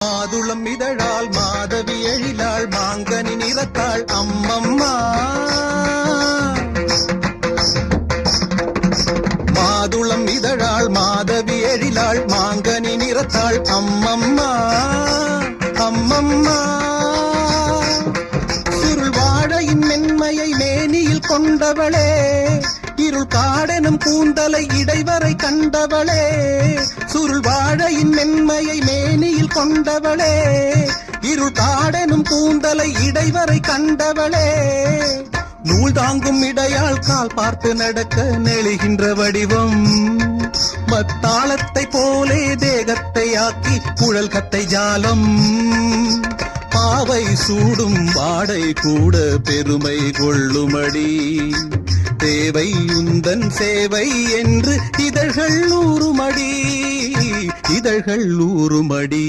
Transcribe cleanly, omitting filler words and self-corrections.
மாதுளம் இதழால் மாதவி எழிலாள் மாங்கனி நிறத்தாள் அம்மம்மா. மாதுளம் இதழாள் மாதவி எழிலாள் மாங்கனி நிறத்தாள் அம்மம்மா அம்மம்மா. சுருள் வாழையின் மென்மையை மேனியில் கொண்டவளே, இருள் காடெனும் கூந்தலை இடைவரை கண்டவளே. சுருள் வாழையின் மென்மையை மேனியில் கொண்டவளே, இருள் காடெனும் கூந்தலை இடைவரை கண்டவளே. நூல் தாங்கும் இடையால் கால் பார்த்து நடக்க நெளிகின்ற வடிவம், மத்தாளத்தை போலே தேகத்தை ஆக்கி குழல் கத்தை ஜாலம். பாவை சூடும் வாடை கூட பெருமை கொள்ளுமடி, தேவை உந்தன் சேவை என்று இதழ்கள் ஊறுமடி, இதழ்கள் ஊறுமடி.